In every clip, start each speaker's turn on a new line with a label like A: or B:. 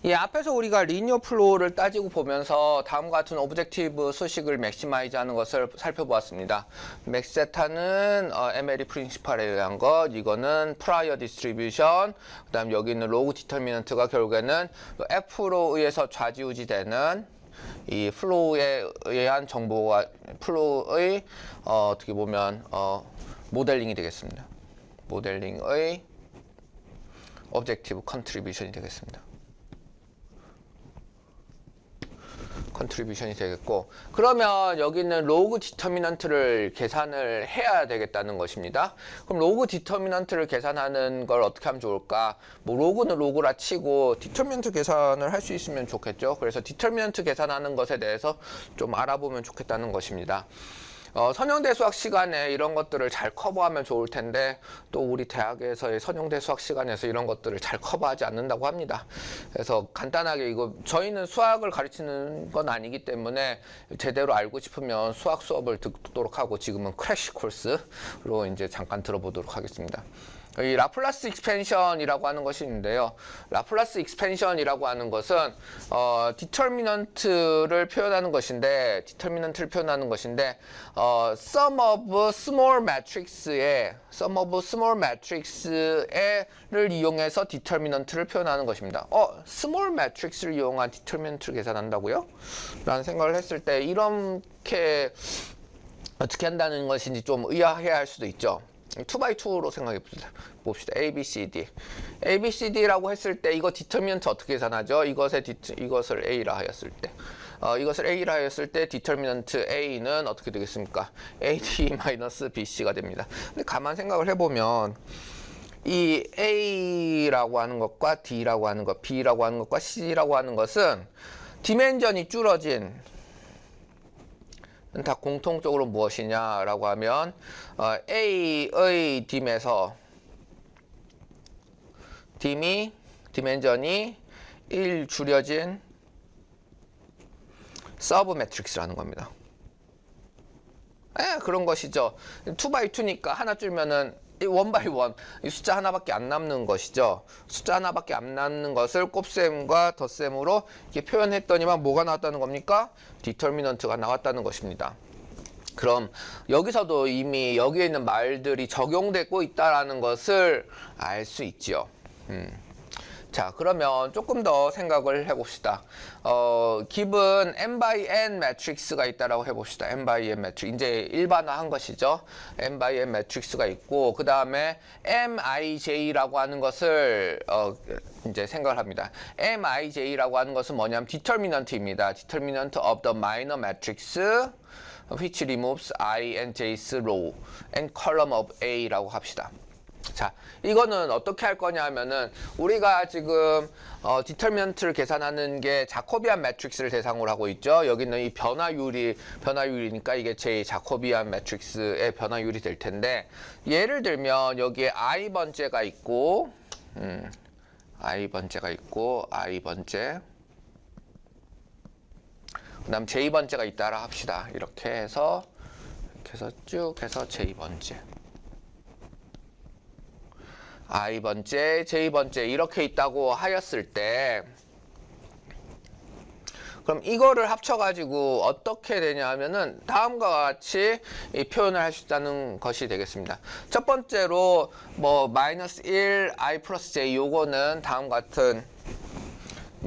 A: 이 앞에서 우리가 리니어 플로우를 따지고 보면서 다음과 같은 오브젝티브 수식을 맥시마이즈 하는 것을 살펴보았습니다. 맥세타는 MLE 프린시팔에 의한 것, 이거는 프라이어 디스트리뷰션, 그 다음 여기 있는 로그 디터미넌트가 결국에는 F로 의해서 좌지우지되는 이 플로우에 의한 정보가 플로우의 어떻게 보면 모델링이 되겠습니다. 모델링의 오브젝티브 컨트리뷰션이 되겠습니다. 컨트리뷰션이 되겠고, 그러면 여기 있는 로그 디터미넌트를 계산을 해야 되겠다는 것입니다. 그럼 로그 디터미넌트를 계산하는 걸 어떻게 하면 좋을까? 뭐 로그는 로그라 치고 디터미넌트 계산을 할 수 있으면 좋겠죠. 그래서 디터미넌트 계산하는 것에 대해서 좀 알아보면 좋겠다는 것입니다. 선형대 수학 시간에 이런 것들을 잘 커버하면 좋을 텐데 또 우리 대학에서의 선형대 수학 시간에서 이런 것들을 잘 커버하지 않는다고 합니다. 그래서 간단하게 이거 저희는 수학을 가르치는 건 아니기 때문에 제대로 알고 싶으면 수학 수업을 듣도록 하고 지금은 크래시 코스로 이제 잠깐 들어보도록 하겠습니다. 이 라플라스 익스펜션이라고 하는 것이 있는데요. 라플라스 익스펜션이라고 하는 것은 디터미넌트를 표현하는 것인데, sum of small matrix를 이용해서 디터미넌트를 표현하는 것입니다. small matrix를 이용한 디터미넌트를 계산한다고요? 라는 생각을 했을 때 이렇게 어떻게 한다는 것인지 좀 의아해 할 수도 있죠. 2x2로 생각해 봅시다. A, B, C, D. A, B, C, D라고 했을 때 이거 디터미넌트 어떻게 계산하죠? 이것을 A라 하였을 때. 이것을 A라 하였을 때 디터미넌트 A는 어떻게 되겠습니까? AD-BC가 됩니다. 근데 가만 생각을 해보면 이 A라고 하는 것과 D라고 하는 것, B라고 하는 것과 C라고 하는 것은 디멘전이 줄어진 다 공통적으로 무엇이냐라고 하면 A의 딤에서 디멘전이 1 줄여진 서브 매트릭스라는 겁니다. 그런 것이죠. 2x2니까 하나 줄면은 1x1 이 숫자 하나밖에 안 남는 것이죠. 숫자 하나밖에 안 남는 것을 곱셈과 덧셈으로 이렇게 표현했더니만 뭐가 나왔다는 겁니까? 디터미넌트가 나왔다는 것입니다. 그럼 여기서도 이미 여기에 있는 말들이 적용되고 있다는 것을 알 수 있지요. 자, 그러면 조금 더 생각을 해봅시다. given n by n 매트릭스가 있다라고 해봅시다. n by n 매트릭스. 이제 일반화한 것이죠. n by n 매트릭스가 있고, 그 다음에 mij라고 하는 것을, 이제 생각을 합니다. mij라고 하는 것은 뭐냐면 determinant입니다. determinant of the minor matrix which removes I and j's row and column of A라고 합시다. 자, 이거는 어떻게 할 거냐 하면은 우리가 지금 디터미넌트를 계산하는 게 자코비안 매트릭스를 대상으로 하고 있죠. 여기는 이 변화율이니까 이게 제 자코비안 매트릭스의 변화율이 될 텐데, 예를 들면 여기에 i번째가 있고 i번째가 있고 i번째, 그 다음 j번째가 있다라 합시다. 이렇게 해서 쭉 해서 j번째, i번째, j번째 이렇게 있다고 하였을 때, 그럼 이거를 합쳐가지고 어떻게 되냐 하면은 다음과 같이 이 표현을 할 수 있다는 것이 되겠습니다. 첫 번째로 뭐 마이너스 1 i 플러스 j, 요거는 다음과 같은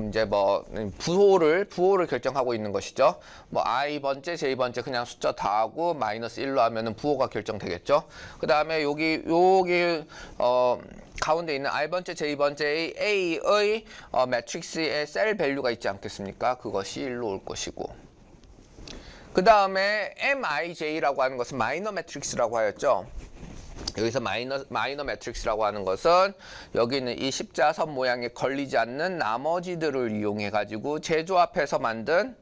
A: 이제 뭐 부호를 결정하고 있는 것이죠. 뭐 i번째, j번째 그냥 숫자 다 하고 마이너스 1로 하면은 부호가 결정되겠죠. 그 다음에 여기 가운데 있는 i번째, j번째의 a의 매트릭스의 셀 밸류가 있지 않겠습니까? 그것이 1로 올 것이고, 그 다음에 mij라고 하는 것은 마이너 매트릭스라고 하였죠. 여기서 마이너 매트릭스라고 하는 것은 여기 있는 이 십자선 모양에 걸리지 않는 나머지들을 이용해 가지고 재조합해서 만든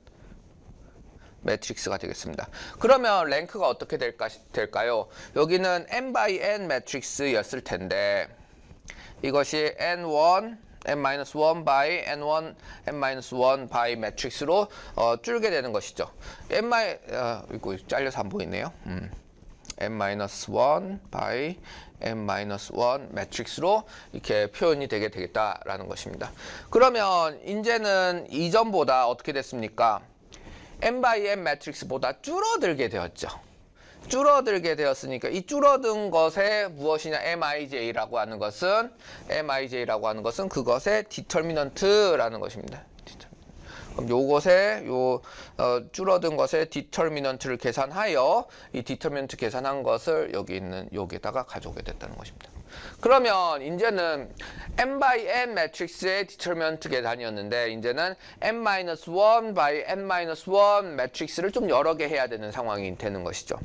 A: 매트릭스가 되겠습니다. 그러면 랭크가 어떻게 될까요? 여기는 n by n 매트릭스였을 텐데 이것이 n1 n-1 by n1 n-1 by 매트릭스로 줄게 되는 것이죠. 이거 잘려서 안 보이네요. n-1 by n-1 매트릭스로 이렇게 표현이 되겠다라는 것입니다. 그러면 이제는 이전보다 어떻게 됐습니까? n/n 매트릭스보다 줄어들게 되었죠. 줄어들게 되었으니까 이 줄어든 것에 무엇이냐 mij라고 하는 것은 그것의 디터미넌트라는 것입니다. 그럼 요것에 줄어든 것의 디터미넌트를 계산하여 이 디터미넌트 계산한 것을 여기 있는 여기에다가 가져오게 됐다는 것입니다. 그러면 이제는 n/n 매트릭스의 디터미넌트 계산이었는데 이제는 n-1 by n-1 매트릭스를 좀 여러 개 해야 되는 상황이 되는 것이죠.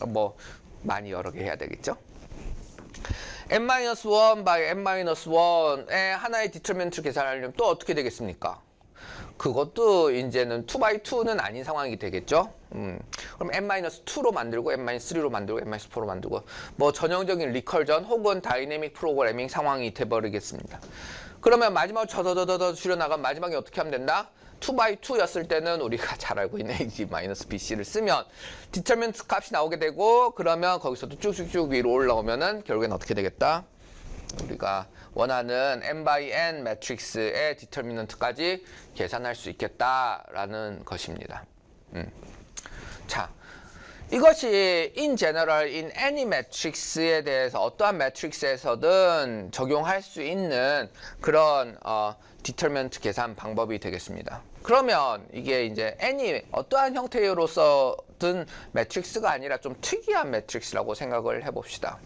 A: 뭐 많이 여러 개 해야 되겠죠. n-1 by n-1의 하나의 디터미넌트 계산하려면 또 어떻게 되겠습니까? 그것도 이제는 2x2는 아닌 상황이 되겠죠. 그럼 n-2로 만들고 n-3로 만들고 n-4로 만들고 뭐 전형적인 리컬전 혹은 다이내믹 프로그래밍 상황이 돼버리겠습니다. 그러면 마지막으로 더 줄여나가면 마지막에 어떻게 하면 된다? 2x2였을 때는 우리가 잘 알고 있는 a-bc를 쓰면 디터미넌트 값이 나오게 되고 그러면 거기서도 쭉쭉쭉 위로 올라오면은 결국엔 어떻게 되겠다? 우리가 원하는 n/n 매트릭스의 디터미넌트까지 계산할 수 있겠다라는 것입니다. 자, 이것이 in general, in any matrix에 대해서 어떠한 매트릭스에서든 적용할 수 있는 그런 디터미넌트 계산 방법이 되겠습니다. 그러면 이게 이제 any 어떠한 형태로서든 매트릭스가 아니라 좀 특이한 매트릭스라고 생각을 해봅시다.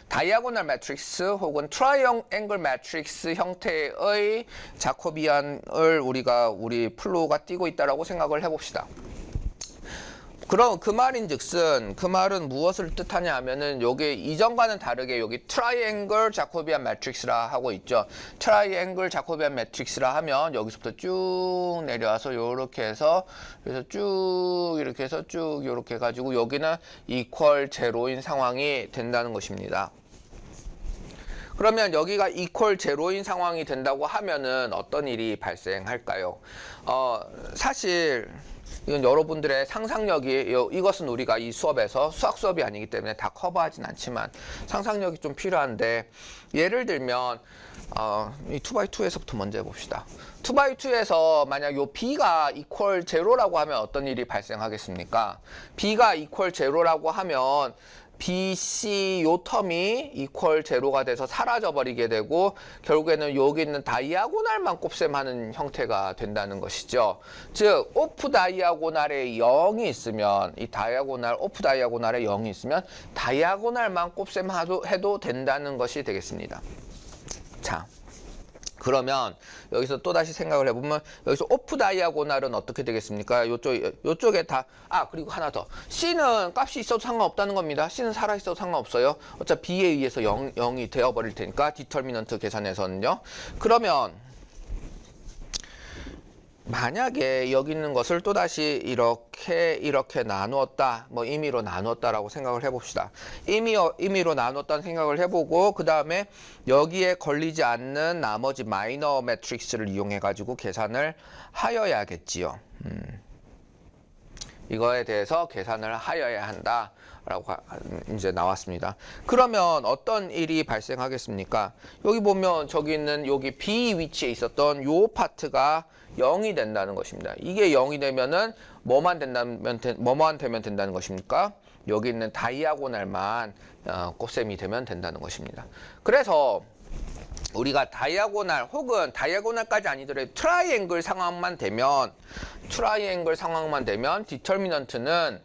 A: 다이아고널 매트릭스 혹은 트라이앵글 매트릭스 형태의 자코비안을 우리 플로우가 띄고 있다라고 생각을 해봅시다. 그럼 그 말인즉슨 그 말은 무엇을 뜻하냐 하면은 여기 이전과는 다르게 여기 트라이앵글 자코비안 매트릭스라 하고 있죠. 트라이앵글 자코비안 매트릭스라 하면 여기서부터 쭉 내려와서 요렇게 해서 그래서 쭉 이렇게 해서 쭉 요렇게 해가지고 여기는 이퀄 제로인 상황이 된다는 것입니다. 그러면 여기가 이퀄 제로인 상황이 된다고 하면은 어떤 일이 발생할까요? 사실 이건 여러분들의 상상력이 이것은 우리가 이 수업에서 수학 수업이 아니기 때문에 다 커버하진 않지만 상상력이 좀 필요한데 예를 들면 이 2x2에서부터 먼저 해봅시다. 2x2에서 만약 요 b가 이퀄 제로라고 하면 어떤 일이 발생하겠습니까? b가 이퀄 제로라고 하면 BC 요 텀이 이퀄 제로가 돼서 사라져 버리게 되고 결국에는 여기 있는 다이아고날만 곱셈하는 형태가 된다는 것이죠. 즉 오프 다이아고날에 0이 있으면 이 다이아고날 오프 다이아고날에 0이 있으면 다이아고날만 곱셈해도 된다는 것이 되겠습니다. 자, 그러면 여기서 또 다시 생각을 해보면 여기서 오프 다이아고날은 어떻게 되겠습니까? 요쪽에 다 그리고 하나 더 C는 값이 있어도 상관없다는 겁니다. C는 살아있어도 상관없어요. 어차피 B에 의해서 0이 되어버릴 테니까 디터미넌트 계산에서는요. 그러면 만약에 여기 있는 것을 또다시 이렇게 나누었다, 뭐 임의로 나누었다라고 생각을 해봅시다. 임의로 나누었다는 생각을 해보고 그 다음에 여기에 걸리지 않는 나머지 마이너 매트릭스를 이용해가지고 계산을 하여야겠지요. 이거에 대해서 계산을 하여야 한다라고 이제 나왔습니다. 그러면 어떤 일이 발생하겠습니까? 여기 보면 저기 있는 여기 B 위치에 있었던 요 파트가 0이 된다는 것입니다. 이게 0이 되면은 뭐만 되면 된다는 것입니까? 여기 있는 다이아고날만 곱셈이 되면 된다는 것입니다. 그래서 우리가 다이아고날 혹은 다이아고날까지 아니더라도 트라이앵글 상황만 되면 디터미넌트는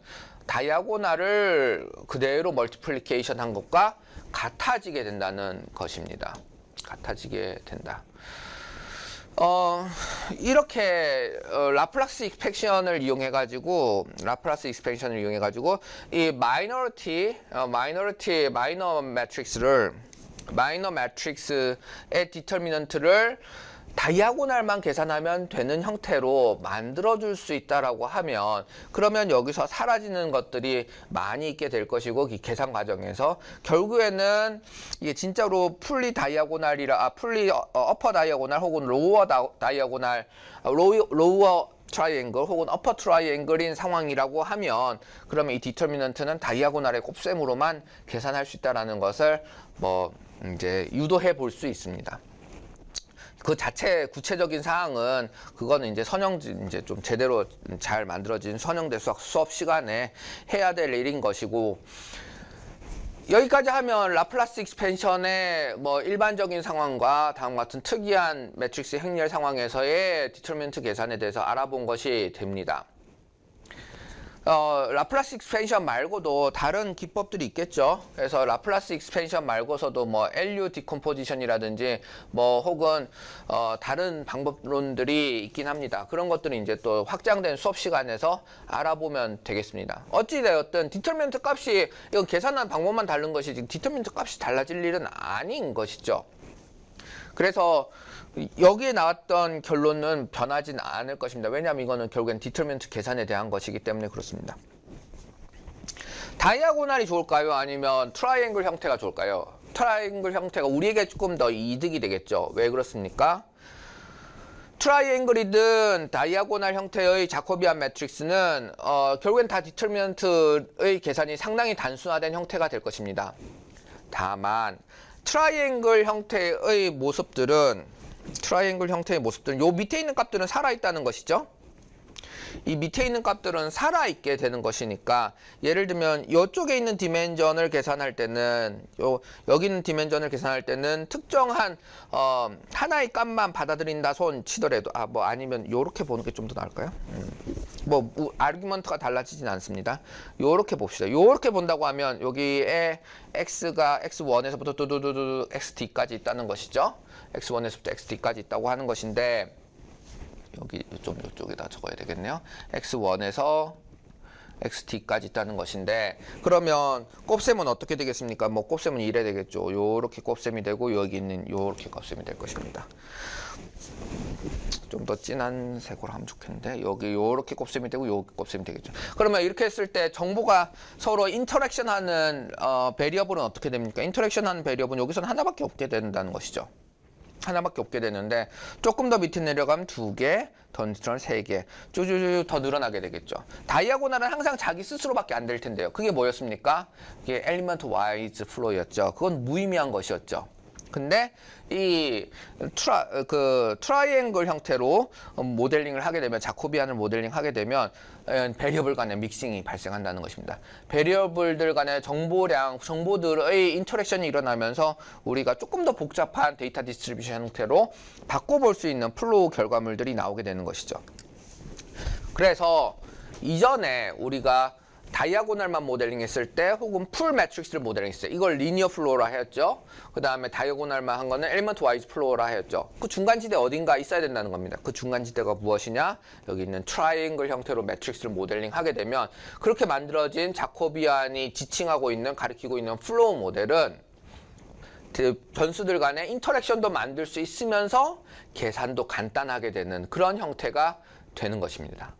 A: 다이아고날을 그대로 멀티플리케이션 한 것과 같아지게 된다는 것입니다. 같아지게 된다. 이렇게 라플라스 익스펜션을 이용해 가지고 이 마이너 매트릭스의 디터미넌트를 다이아고날만 계산하면 되는 형태로 만들어줄 수 있다라고 하면 그러면 여기서 사라지는 것들이 많이 있게 될 것이고 이 계산 과정에서 결국에는 이게 진짜로 풀리 다이아고날이라 풀리 어퍼 다이아고날 혹은 로어 다이아고날 로어 트라이앵글 혹은 어퍼 트라이앵글인 상황이라고 하면 그러면 이 디터미넌트는 다이아고날의 곱셈으로만 계산할 수 있다라는 것을 뭐 이제 유도해 볼 수 있습니다. 그 자체 구체적인 사항은 그거는 이제 이제 좀 제대로 잘 만들어진 선형대 수업 시간에 해야 될 일인 것이고 여기까지 하면 라플라스 익스펜션의 뭐 일반적인 상황과 다음과 같은 특이한 매트릭스 행렬 상황에서의 디터미넌트 계산에 대해서 알아본 것이 됩니다. 라플라스 익스펜션 말고도 다른 기법들이 있겠죠. 그래서 라플라스 익스펜션 말고서도 뭐 LU 디컴포지션이라든지 뭐 혹은 다른 방법론들이 있긴 합니다. 그런 것들이 이제 또 확장된 수업 시간에서 알아보면 되겠습니다. 어찌 되었든 디터미넌트 값이 이건 계산하는 방법만 다른 것이지 디터미넌트 값이 달라질 일은 아닌 것이죠. 그래서 여기에 나왔던 결론은 변하진 않을 것입니다. 왜냐하면 이거는 결국엔 디터미넌트 계산에 대한 것이기 때문에 그렇습니다. 다이아고날이 좋을까요? 아니면 트라이앵글 형태가 좋을까요? 트라이앵글 형태가 우리에게 조금 더 이득이 되겠죠. 왜 그렇습니까? 트라이앵글이든 다이아고날 형태의 자코비안 매트릭스는 결국엔 다 디터미넌트의 계산이 상당히 단순화된 형태가 될 것입니다. 다만 트라이앵글 형태의 모습들은 요 밑에 있는 값들은 살아있다는 것이죠. 이 밑에 있는 값들은 살아있게 되는 것이니까 예를 들면 이쪽에 있는 디멘전을 계산할 때는 여기 있는 디멘전을 계산할 때는 특정한 하나의 값만 받아들인다 손 치더라도 뭐 아니면 요렇게 보는 게 좀 더 나을까요? 뭐 아르규먼트가 달라지진 않습니다. 요렇게 봅시다. 요렇게 본다고 하면 여기에 x가 x1에서부터 두두두두 xd까지 있다는 것이죠. x1에서부터 xd까지 있다고 하는 것인데 여기 좀 이쪽에다 적어야 되겠네요. x1에서 xt까지 있다는 것인데 그러면 곱셈은 어떻게 되겠습니까? 뭐 곱셈은 이래 되겠죠. 요렇게 곱셈이 되고 여기 있는 요렇게 곱셈이 될 것입니다. 좀 더 진한 색으로 하면 좋겠는데 여기 요렇게 곱셈이 되고 요렇게 곱셈이 되겠죠. 그러면 이렇게 했을 때 정보가 서로 인터랙션하는 베리어블은 어떻게 됩니까? 인터랙션하는 베리어블은 여기서는 하나밖에 없게 된다는 것이죠. 하나밖에 없게 되는데 조금 더 밑에 내려가면 2개, 더 밑으로는 3개 쭉쭉쭉 더 늘어나게 되겠죠. 다이아고날은 항상 자기 스스로밖에 안 될 텐데요. 그게 뭐였습니까? 이게 엘리먼트 와이즈 플로우였죠. 그건 무의미한 것이었죠. 근데 이 트라이앵글 형태로 모델링을 하게 되면 자코비안을 모델링 하게 되면 베리어블 간의 믹싱이 발생한다는 것입니다. 베리어블들 간의 정보들의 인터랙션이 일어나면서 우리가 조금 더 복잡한 데이터 디스트리뷰션 형태로 바꿔볼 수 있는 플로우 결과물들이 나오게 되는 것이죠. 그래서 이전에 우리가 다이아고날만 모델링 했을 때 혹은 풀 매트릭스를 모델링 했을 때 이걸 리니어 플로우라 했죠. 그 다음에 다이아고날만 한 거는 엘리먼트 와이즈 플로우라 했죠. 그 중간지대 어딘가 있어야 된다는 겁니다. 그 중간지대가 무엇이냐? 여기 있는 트라이앵글 형태로 매트릭스를 모델링 하게 되면 그렇게 만들어진 자코비안이 지칭하고 있는 가리키고 있는 플로우 모델은 그 변수들 간의 인터랙션도 만들 수 있으면서 계산도 간단하게 되는 그런 형태가 되는 것입니다.